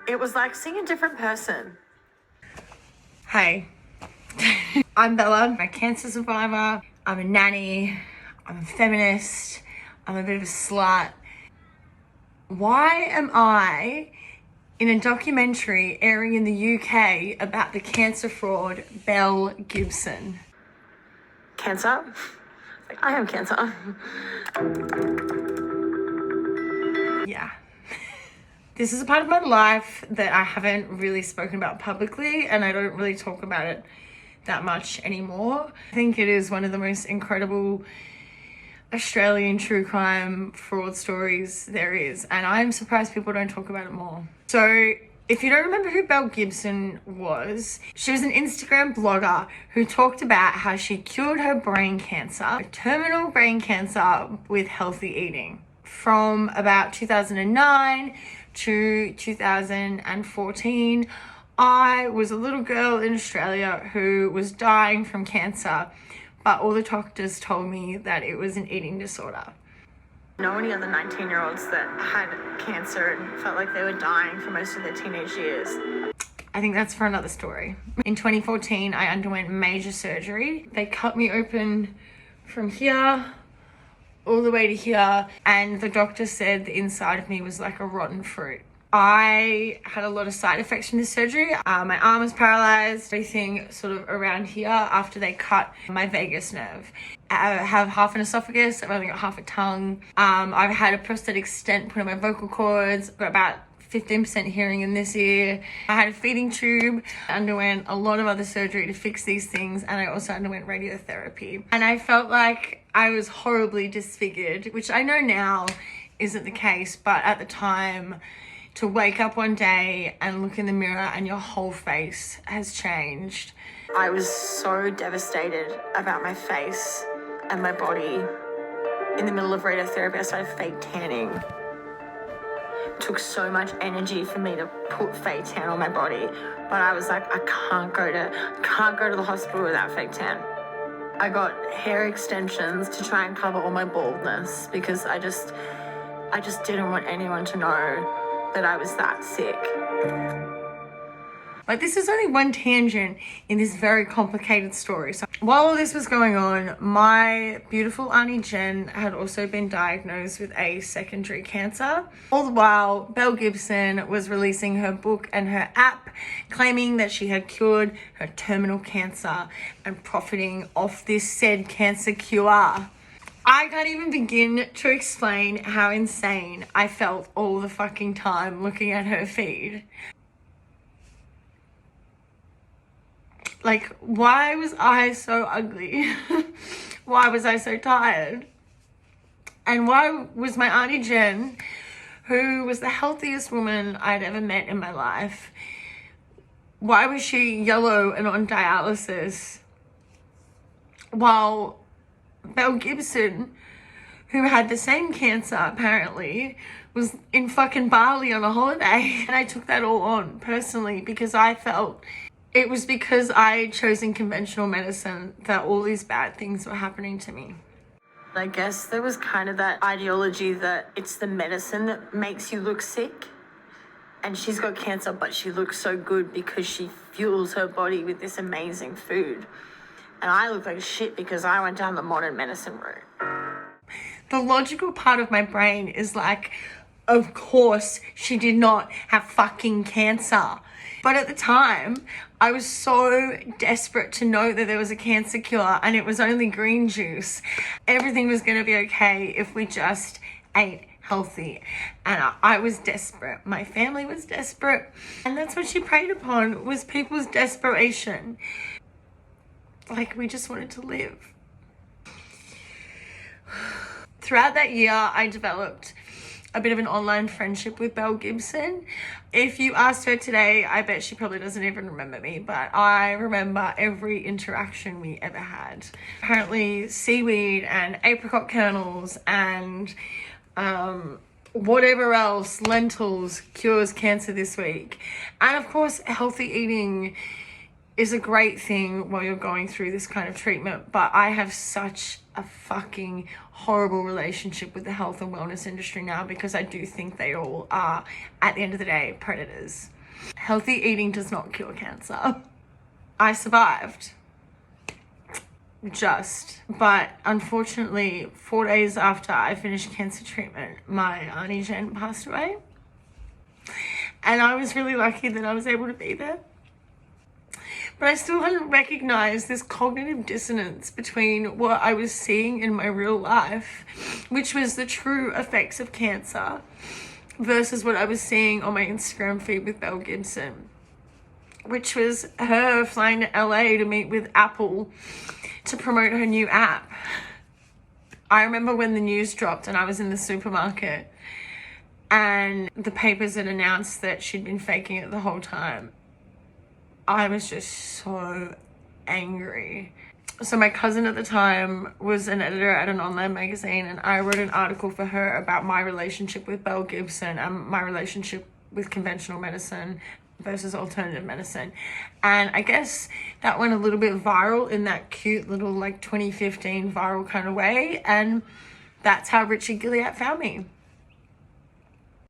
It was like seeing a different person. Hey, I'm Bella. I'm a cancer survivor. I'm a nanny. I'm a feminist. I'm a bit of a slut. Why am I in a documentary airing in the UK about the cancer fraud Belle Gibson? Cancer? I have cancer. Yeah. This is a part of my life that I haven't really spoken about publicly, and I don't really talk about it that much anymore. I think it is one of the most incredible Australian true crime fraud stories there is, and I'm surprised people don't talk about it more. So if you don't remember who Belle Gibson was, she was an Instagram blogger who talked about how she cured her brain cancer, terminal brain cancer, with healthy eating. From about 2009 to 2014, I was a little girl in Australia who was dying from cancer, but all the doctors told me that it was an eating disorder. Know any other 19-year-olds that had cancer and felt like they were dying for most of their teenage years? I think that's for another story. In 2014, I underwent major surgery. They cut me open from here all the way to here, and the doctor said the inside of me was like a rotten fruit. I had a lot of side effects from this surgery. My arm was paralyzed, everything sort of around here after they cut my vagus nerve. I have half an esophagus, I've only got half a tongue. I've had a prosthetic stent put in my vocal cords, got about 15% hearing in this ear. I had a feeding tube. I underwent a lot of other surgery to fix these things, and I also underwent radiotherapy. And I felt like I was horribly disfigured, which I know now isn't the case, but at the time, to wake up one day and look in the mirror and your whole face has changed. I was so devastated about my face and my body. In the middle of radiotherapy, I started fake tanning. It took so much energy for me to put fake tan on my body, but I was like, I can't go to the hospital without fake tan. I got hair extensions to try and cover all my baldness because I just didn't want anyone to know that I was that sick. But this is only one tangent in this very complicated story. So while all this was going on, my beautiful Auntie Jen had also been diagnosed with a secondary cancer. All the while, Belle Gibson was releasing her book and her app, claiming that she had cured her terminal cancer and profiting off this said cancer cure. I can't even begin to explain how insane I felt all the fucking time looking at her feed. Like, why was I so ugly? Why was I so tired? And why was my Auntie Jen, who was the healthiest woman I'd ever met in my life, why was she yellow and on dialysis? While Belle Gibson, who had the same cancer apparently, was in fucking Bali on a holiday. And I took that all on personally because I felt it was because I had chosen conventional medicine that all these bad things were happening to me. I guess there was kind of that ideology that it's the medicine that makes you look sick. And she's got cancer, but she looks so good because she fuels her body with this amazing food. And I look like shit because I went down the modern medicine route. The logical part of my brain is like, of course she did not have fucking cancer. But at the time, I was so desperate to know that there was a cancer cure and it was only green juice. Everything was going to be okay if we just ate healthy. And I was desperate. My family was desperate. And that's what she preyed upon, was people's desperation. Like, we just wanted to live. Throughout that year, I developed a bit of an online friendship with Belle Gibson. If you asked her today, I bet she probably doesn't even remember me, but I remember every interaction we ever had. Apparently seaweed and apricot kernels and whatever else, lentils, cures cancer this week. And of course, healthy eating is a great thing while you're going through this kind of treatment, but I have such a fucking horrible relationship with the health and wellness industry now, because I do think they all are, at the end of the day, predators. Healthy eating does not cure cancer. I survived. But unfortunately, 4 days after I finished cancer treatment, my Auntie Jen passed away. And I was really lucky that I was able to be there. But I still hadn't recognized this cognitive dissonance between what I was seeing in my real life, which was the true effects of cancer, versus what I was seeing on my Instagram feed with Belle Gibson, which was her flying to LA to meet with Apple to promote her new app. I remember when the news dropped and I was in the supermarket and the papers had announced that she'd been faking it the whole time. I was just so angry. So my cousin at the time was an editor at an online magazine, and I wrote an article for her about my relationship with Belle Gibson and my relationship with conventional medicine versus alternative medicine. And I guess that went a little bit viral in that cute little 2015 viral kind of way, and that's how Richard Gilliatt found me.